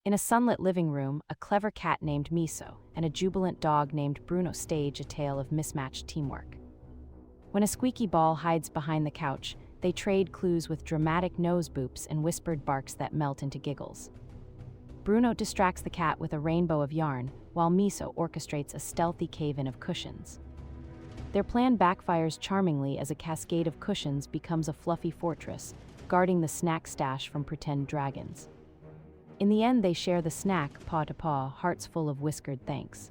In a sunlit living room, a clever cat named Miso and a jubilant dog named Bruno stage a tale of mismatched teamwork. When a squeaky ball hides behind the couch, they trade clues with dramatic nose boops and whispered barks that melt into giggles. Bruno distracts the cat with a rainbow of yarn, while Miso orchestrates a stealthy cave-in of cushions. Their plan backfires charmingly as a cascade of cushions becomes a fluffy fortress, guarding the snack stash from pretend dragons. In the end, they share the snack, paw to paw, hearts full of whiskered thanks.